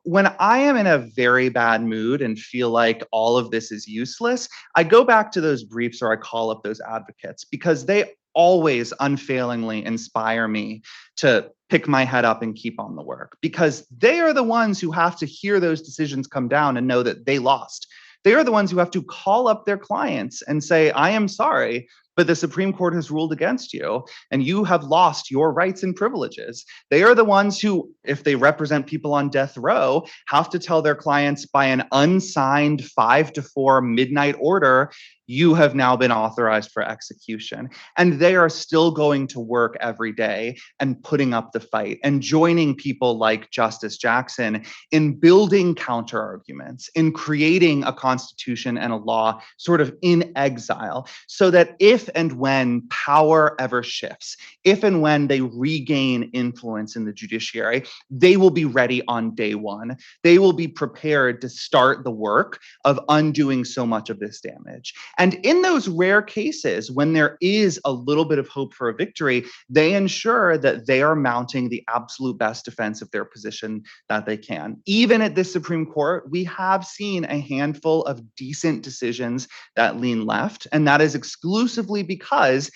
when I am in a very bad mood and feel like all of this is useless, I go back to those briefs or I call up those advocates, because they always unfailingly inspire me to pick my head up and keep on the work, because they are the ones who have to hear those decisions come down and know that they lost. They are the ones who have to call up their clients and say, I am sorry, but the Supreme Court has ruled against you and you have lost your rights and privileges. They are the ones who, if they represent people on death row, have to tell their clients by an unsigned 5 to 4 midnight order, you have now been authorized for execution. And they are still going to work every day and putting up the fight and joining people like Justice Jackson in building counter arguments, in creating a constitution and a law sort of in exile, so that if and when power ever shifts, if and when they regain influence in the judiciary, they will be ready on day one. They will be prepared to start the work of undoing so much of this damage. And in those rare cases, when there is a little bit of hope for a victory, they ensure that they are mounting the absolute best defense of their position that they can. Even at this Supreme Court, we have seen a handful of decent decisions that lean left, and that is exclusively because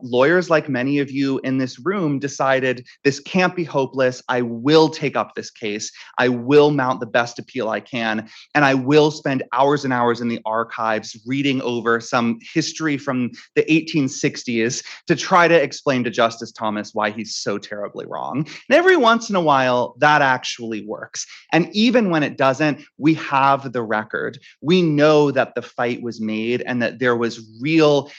lawyers like many of you in this room decided this can't be hopeless. I will take up this case. I will mount the best appeal I can, and I will spend hours and hours in the archives reading over some history from the 1860s to try to explain to Justice Thomas why he's so terribly wrong. And every once in a while, that actually works. And even when it doesn't, we have the record. We know that the fight was made and that there was real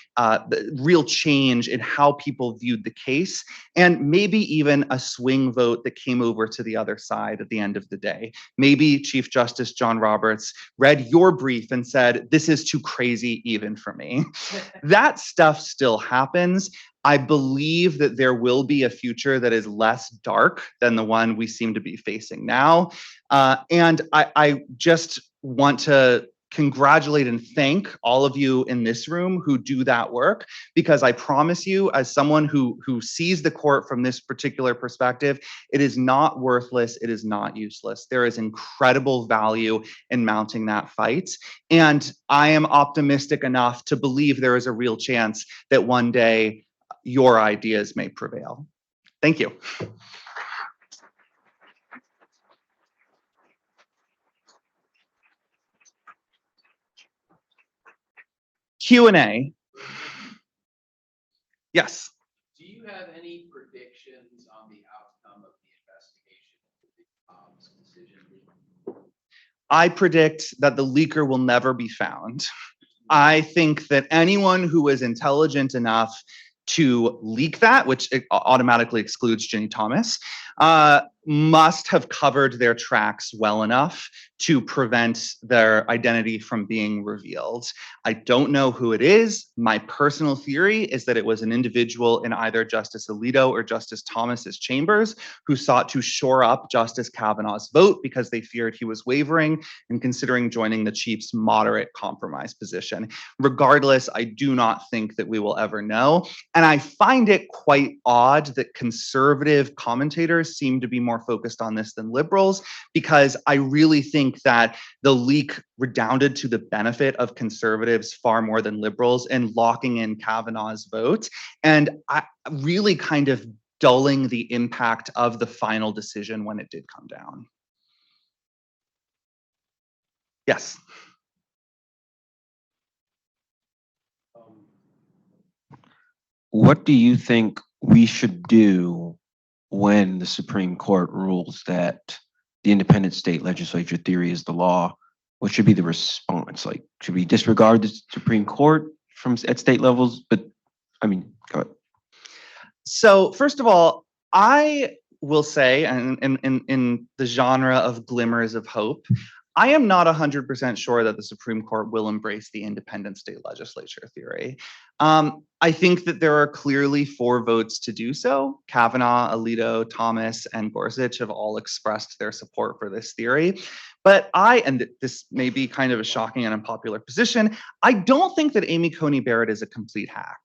change in how people viewed the case, and maybe even a swing vote that came over to the other side at the end of the day. Maybe Chief Justice John Roberts read your brief and said, this is too crazy even for me. That stuff still happens. I believe that there will be a future that is less dark than the one we seem to be facing now. And I just want to congratulate and thank all of you in this room who do that work, because I promise you, as someone who sees the court from this particular perspective, it is not worthless, it is not useless. There is incredible value in mounting that fight. And I am optimistic enough to believe there is a real chance that one day your ideas may prevail. Thank you. Q&A. Yes. Do you have any predictions on the outcome of the investigation of the Tom's decision? I predict that the leaker will never be found. I think that anyone who is intelligent enough to leak that, which automatically excludes Ginny Thomas, must have covered their tracks well enough to prevent their identity from being revealed. I don't know who it is. My personal theory is that it was an individual in either Justice Alito or Justice Thomas's chambers who sought to shore up Justice Kavanaugh's vote because they feared he was wavering and considering joining the Chief's moderate compromise position. Regardless, I do not think that we will ever know. And I find it quite odd that conservative commentators seem to be more focused on this than liberals, because I really think that the leak redounded to the benefit of conservatives far more than liberals in locking in Kavanaugh's vote, and I really kind of dulling the impact of the final decision when it did come down. Yes. What do you think we should do when the Supreme Court rules that the independent state legislature theory is the law? What should be the response? Like, should we disregard the Supreme Court at state levels? But I mean, go ahead. So first of all, I will say, and in the genre of glimmers of hope, I am not 100% sure that the Supreme Court will embrace the independent state legislature theory. I think that there are clearly 4 votes to do so. Kavanaugh, Alito, Thomas, and Gorsuch have all expressed their support for this theory. But and this may be kind of a shocking and unpopular position, I don't think that Amy Coney Barrett is a complete hack.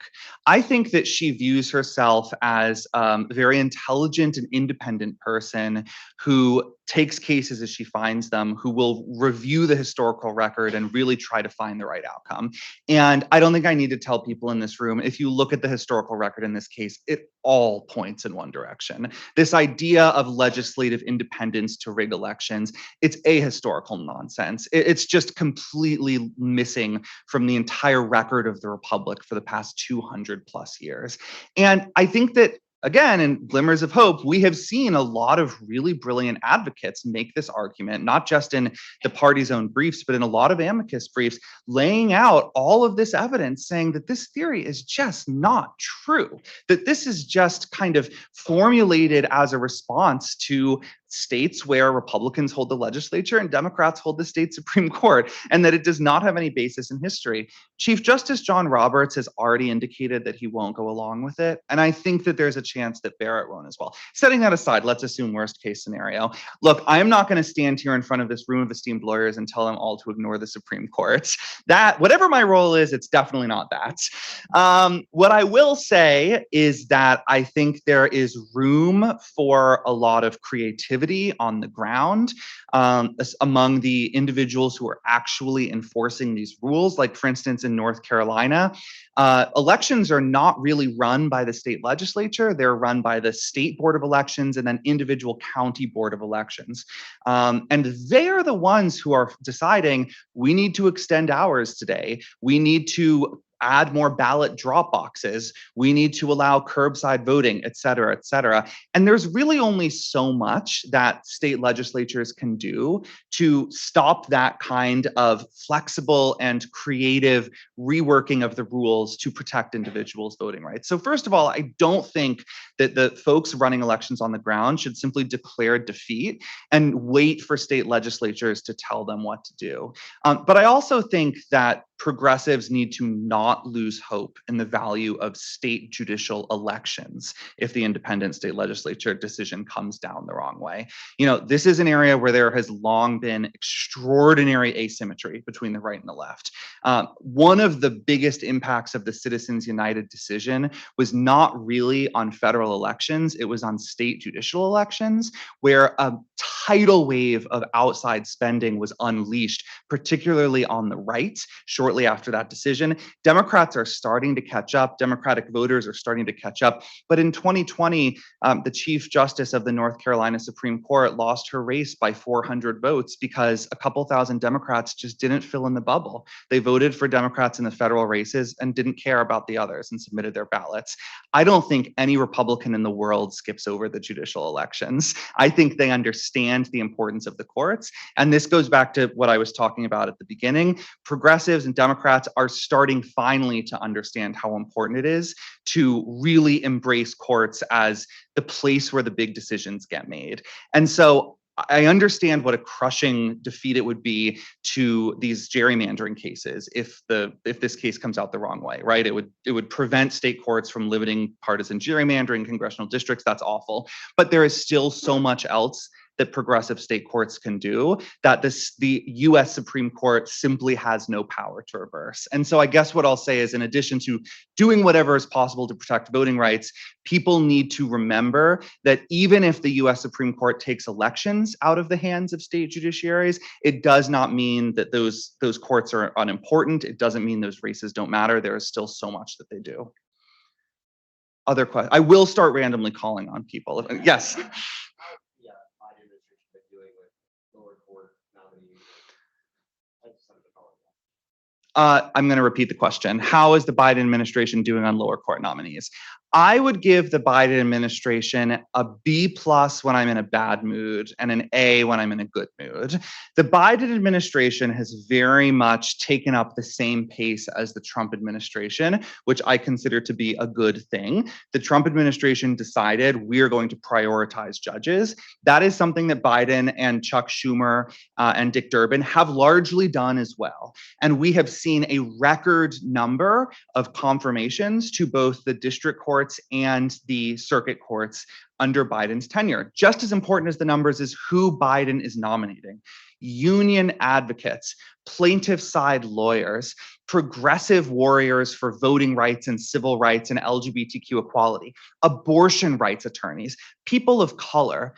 I think that she views herself as a very intelligent and independent person who takes cases as she finds them, who will review the historical record and really try to find the right outcome. And I don't think I need to tell people in this room, if you look at the historical record in this case, it all points in one direction. This idea of legislative independence to rig elections, it's ahistorical nonsense. It's just completely missing from the entire record of the Republic for the past 200 plus years. And I think that again, in glimmers of hope, we have seen a lot of really brilliant advocates make this argument, not just in the party's own briefs, but in a lot of amicus briefs, laying out all of this evidence saying that this theory is just not true, that this is just kind of formulated as a response to states where Republicans hold the legislature and Democrats hold the state Supreme Court, and that it does not have any basis in history. Chief Justice John Roberts has already indicated that he won't go along with it, and I think that there's a chance that Barrett won't as well. Setting that aside, let's assume worst case scenario. Look, I'm not going to stand here in front of this room of esteemed lawyers and tell them all to ignore the Supreme Court. That, whatever my role is, it's definitely not that. What I will say is that I think there is room for a lot of creativity on the ground among the individuals who are actually enforcing these rules. Like, for instance, in North Carolina, elections are not really run by the state legislature. They're run by the state board of elections and then individual county board of elections. And they are the ones who are deciding, we need to extend hours today. We need to add more ballot drop boxes. We need to allow curbside voting, et cetera, et cetera. And there's really only so much that state legislatures can do to stop that kind of flexible and creative reworking of the rules to protect individuals' voting rights. So first of all, I don't think that the folks running elections on the ground should simply declare defeat and wait for state legislatures to tell them what to do. But I also think that progressives need to not lose hope in the value of state judicial elections if the independent state legislature decision comes down the wrong way. You know, this is an area where there has long been extraordinary asymmetry between the right and the left. One of the biggest impacts of the Citizens United decision was not really on federal elections, it was on state judicial elections, where a tidal wave of outside spending was unleashed, particularly on the right, shortly after that decision. Democrats are starting to catch up. Democratic voters are starting to catch up. But in 2020, the Chief Justice of the North Carolina Supreme Court lost her race by 400 votes because a couple thousand Democrats just didn't fill in the bubble. They voted for Democrats in the federal races and didn't care about the others and submitted their ballots. I don't think any Republican in the world skips over the judicial elections. I think they understand the importance of the courts. And this goes back to what I was talking about at the beginning. Progressives and Democrats are starting finally to understand how important it is to really embrace courts as the place where the big decisions get made. And so I understand what a crushing defeat it would be to these gerrymandering cases if this case comes out the wrong way, right? It would prevent state courts from limiting partisan gerrymandering, congressional districts. That's awful. But there is still so much else that progressive state courts can do that the US Supreme Court simply has no power to reverse. And so I guess what I'll say is, in addition to doing whatever is possible to protect voting rights, people need to remember that even if the US Supreme Court takes elections out of the hands of state judiciaries, it does not mean that those courts are unimportant. It doesn't mean those races don't matter. There is still so much that they do. Other questions? I will start randomly calling on people. Yes. I'm going to repeat the question. How is the Biden administration doing on lower court nominees? I would give the Biden administration a B+ when I'm in a bad mood and an A when I'm in a good mood. The Biden administration has very much taken up the same pace as the Trump administration, which I consider to be a good thing. The Trump administration decided we're going to prioritize judges. That is something that Biden and Chuck Schumer and Dick Durbin have largely done as well. And we have seen a record number of confirmations to both the district courts and the circuit courts under Biden's tenure. Just as important as the numbers is who Biden is nominating. Union advocates, plaintiff side lawyers, progressive warriors for voting rights and civil rights and LGBTQ equality, abortion rights attorneys, people of color,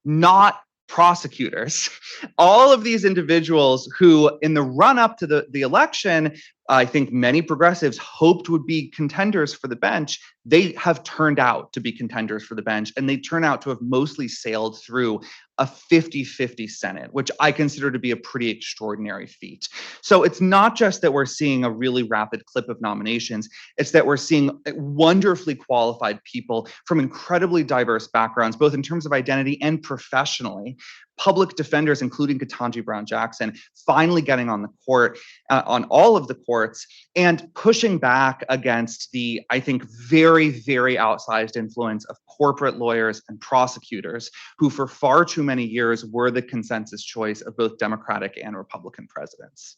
not prosecutors. All of these individuals who, in the run up to the election, I think many progressives hoped would be contenders for the bench, they have turned out to be contenders for the bench, and they turn out to have mostly sailed through a 50-50 Senate, which I consider to be a pretty extraordinary feat. So it's not just that we're seeing a really rapid clip of nominations, it's that we're seeing wonderfully qualified people from incredibly diverse backgrounds, both in terms of identity and professionally. Public defenders, including Katanji Brown Jackson, finally getting on the court, on all of the courts, and pushing back against the, I think, very, very outsized influence of corporate lawyers and prosecutors who for far too many years were the consensus choice of both Democratic and Republican presidents.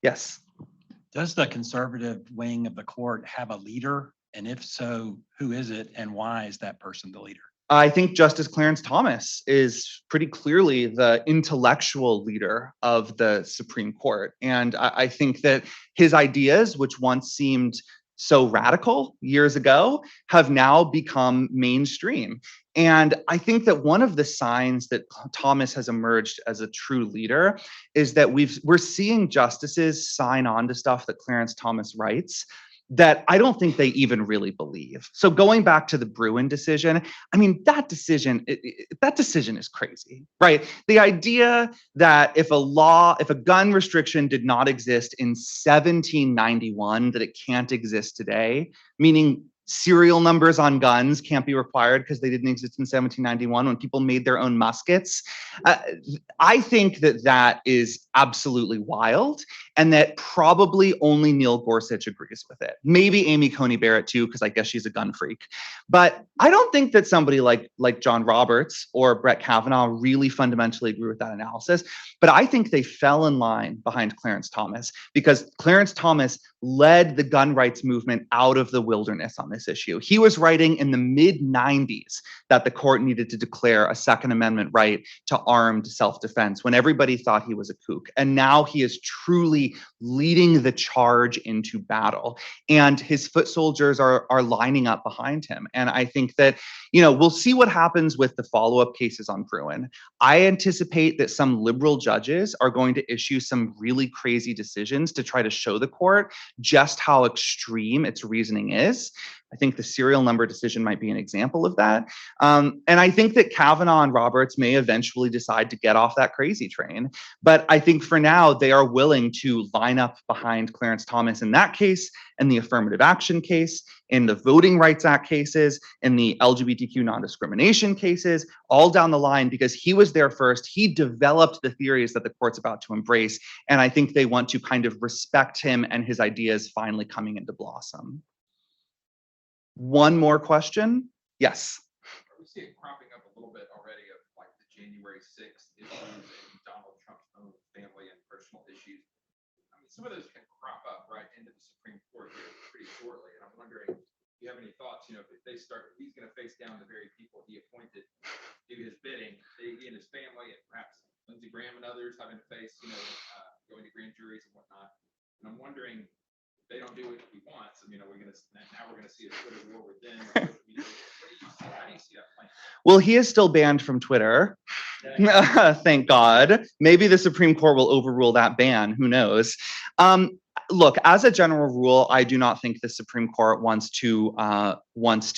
Yes. Does the conservative wing of the court have a leader? And if so, who is it and why is that person the leader? I think Justice Clarence Thomas is pretty clearly the intellectual leader of the Supreme Court. And I think that his ideas, which once seemed so radical years ago, have now become mainstream. And I think that one of the signs that Thomas has emerged as a true leader is that we're seeing justices sign on to stuff that Clarence Thomas writes that I don't think they even really believe. So going back to the Bruen decision, I mean, that decision is crazy, right? The idea that if a gun restriction did not exist in 1791, that it can't exist today, meaning serial numbers on guns can't be required because they didn't exist in 1791 when people made their own muskets. I think that is absolutely wild, and that probably only Neil Gorsuch agrees with it. Maybe Amy Coney Barrett too, because I guess she's a gun freak. But I don't think that somebody like John Roberts or Brett Kavanaugh really fundamentally agree with that analysis. But I think they fell in line behind Clarence Thomas because Clarence Thomas led the gun rights movement out of the wilderness on this issue. He was writing in the mid-90s that the court needed to declare a Second Amendment right to armed self-defense when everybody thought he was a kook. And now he is truly leading the charge into battle. And his foot soldiers are lining up behind him. And I think that, we'll see what happens with the follow-up cases on Bruen. I anticipate that some liberal judges are going to issue some really crazy decisions to try to show the court just how extreme its reasoning is. I think the serial number decision might be an example of that. And I think that Kavanaugh and Roberts may eventually decide to get off that crazy train. But I think for now, they are willing to line up behind Clarence Thomas in that case, and the affirmative action case, in the Voting Rights Act cases, in the LGBTQ non-discrimination cases, all down the line, because he was there first. He developed the theories that the court's about to embrace. And I think they want to kind of respect him and his ideas finally coming into blossom. One more question? Yes. We see it cropping up a little bit already of like the January 6th issues and Donald Trump's own family and personal issues. I mean, some of those can crop up right into the Supreme Court here pretty shortly. And I'm wondering, do you have any thoughts, if they start, he's going to face down the very people he appointed to do his bidding, he and his family, and perhaps Lindsey Graham and others having to face, going to grand juries and whatnot. And I'm wondering, they don't do what he wants. I mean, we're going to see a Twitter war with them. What do you see? How do you see that playing? Well, he is still banned from Twitter. Thank God. Maybe the Supreme Court will overrule that ban. Who knows? Look, as a general rule, I do not think the Supreme Court wants to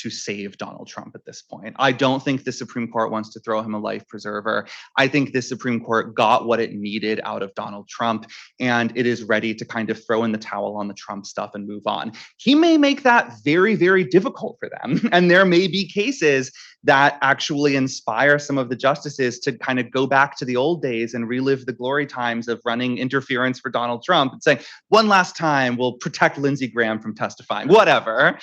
save Donald Trump at this point. I don't think the Supreme Court wants to throw him a life preserver. I think the Supreme Court got what it needed out of Donald Trump, and it is ready to kind of throw in the towel on the Trump stuff and move on. He may make that very, very difficult for them. And there may be cases that actually inspire some of the justices to kind of go back to the old days and relive the glory times of running interference for Donald Trump and saying, one last time, we'll protect Lindsey Graham from testifying, whatever.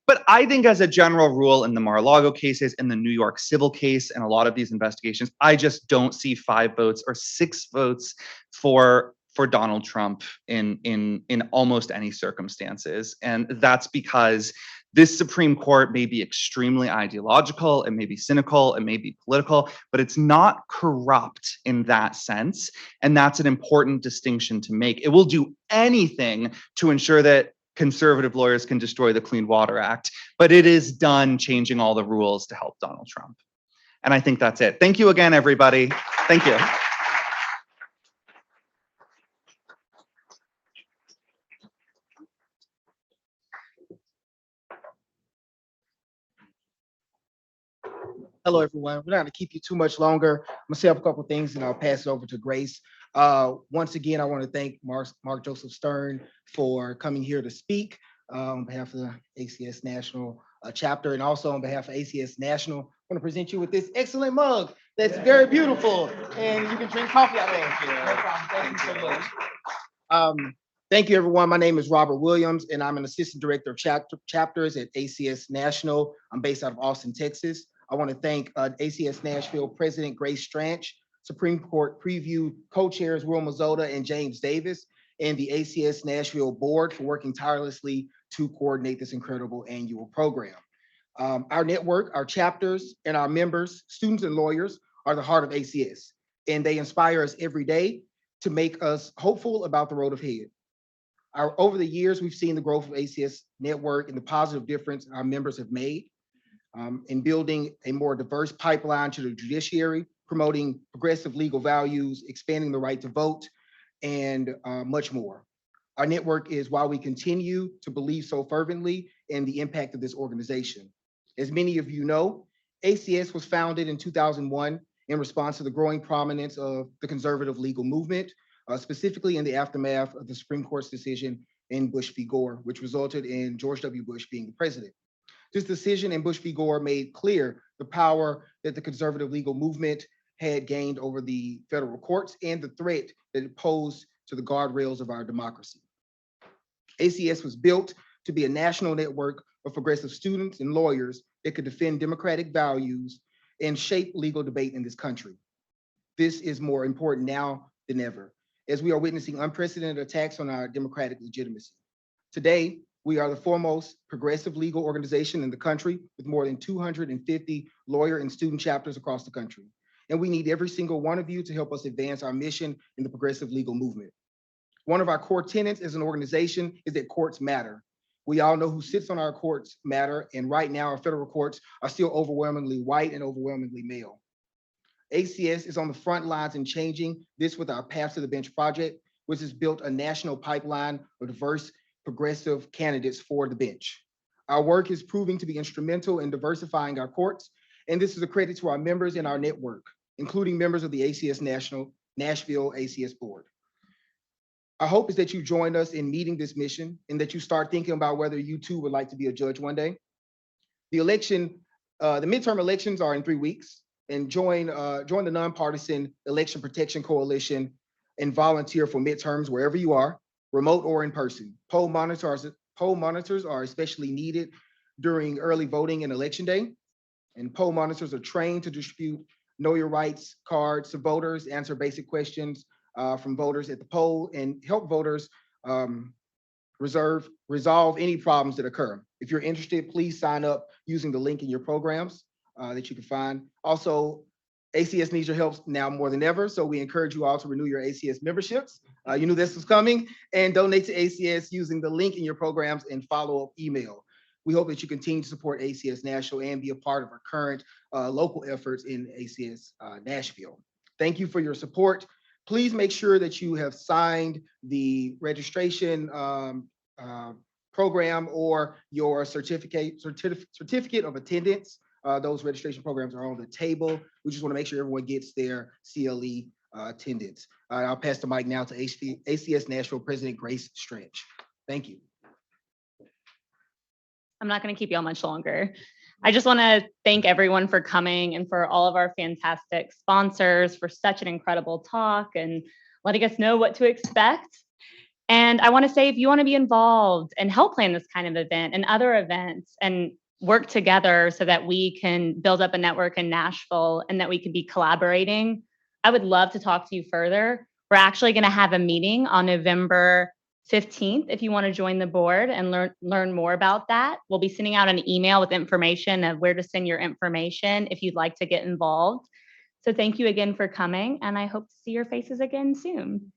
But I think as a general rule in the Mar-a-Lago cases, in the New York civil case, and a lot of these investigations, I just don't see 5 votes or 6 votes for Donald Trump in almost any circumstances. And that's because this Supreme Court may be extremely ideological, it may be cynical, it may be political, but it's not corrupt in that sense. And that's an important distinction to make. It will do anything to ensure that conservative lawyers can destroy the Clean Water Act, but it is done changing all the rules to help Donald Trump. And I think that's it. Thank you again, everybody. Thank you. Hello, everyone. We're not gonna keep you too much longer. I'm gonna say up a couple things and I'll pass it over to Grace. Once again, I want to thank Mark Joseph Stern for coming here to speak on behalf of the ACS National chapter, and also on behalf of ACS National. I want to present you with this excellent mug that's very beautiful, and you can drink coffee out of it. No problem. Thank you so much. Thank you, everyone. My name is Robert Williams, and I'm an Assistant Director of Chapters at ACS National. I'm based out of Austin, Texas. I want to thank ACS Nashville President Grace Stranch, Supreme Court Preview Co-Chairs Will Mazzotta and James Davis, and the ACS Nashville Board for working tirelessly to coordinate this incredible annual program. Our network, our chapters, and our members, students and lawyers, are the heart of ACS, and they inspire us every day to make us hopeful about the road ahead. Over the years, we've seen the growth of ACS network and the positive difference our members have made in building a more diverse pipeline to the judiciary, promoting progressive legal values, expanding the right to vote, and much more. Our network is why we continue to believe so fervently in the impact of this organization. As many of you know, ACS was founded in 2001 in response to the growing prominence of the conservative legal movement, specifically in the aftermath of the Supreme Court's decision in Bush v. Gore, which resulted in George W. Bush being the president. This decision in Bush v. Gore made clear the power that the conservative legal movement had gained over the federal courts and the threat that it posed to the guardrails of our democracy. ACS was built to be a national network of progressive students and lawyers that could defend democratic values and shape legal debate in this country. This is more important now than ever, as we are witnessing unprecedented attacks on our democratic legitimacy. Today, we are the foremost progressive legal organization in the country with more than 250 lawyer and student chapters across the country. And we need every single one of you to help us advance our mission in the progressive legal movement. One of our core tenets as an organization is that courts matter. We all know who sits on our courts matter, and right now our federal courts are still overwhelmingly white and overwhelmingly male. ACS is on the front lines in changing this with our Path to the Bench project, which has built a national pipeline of diverse progressive candidates for the bench. Our work is proving to be instrumental in diversifying our courts, and this is a credit to our members and our network, including members of the ACS Nashville ACS Board. Our hope is that you join us in meeting this mission and that you start thinking about whether you too would like to be a judge one day. The midterm elections are in 3 weeks, and join the Nonpartisan Election Protection Coalition and volunteer for midterms wherever you are, remote or in person. Poll monitors are especially needed during early voting and election day. And poll monitors are trained to distribute know your rights cards to voters, answer basic questions from voters at the poll, and help voters resolve any problems that occur. If you're interested, please sign up using the link in your programs that you can find. Also, ACS needs your help now more than ever, so we encourage you all to renew your ACS memberships. You knew this was coming, and donate to ACS using the link in your programs and follow-up email. We hope that you continue to support ACS Nashville and be a part of our current local efforts in ACS Nashville. Thank you for your support. Please make sure that you have signed the registration program or your certificate of attendance. Those registration programs are on the table. We just want to make sure everyone gets their CLE attendance. I'll pass the mic now to ACS Nashville President Grace Stranch. Thank you. I'm not going to keep you all much longer. I just want to thank everyone for coming and for all of our fantastic sponsors for such an incredible talk and letting us know what to expect. And I want to say, if you want to be involved and help plan this kind of event and other events and work together so that we can build up a network in Nashville and that we can be collaborating, I would love to talk to you further. We're actually going to have a meeting on November 15th if you want to join the board and learn more about that. We'll be sending out an email with information of where to send your information if you'd like to get involved. So thank you again for coming, and I hope to see your faces again soon.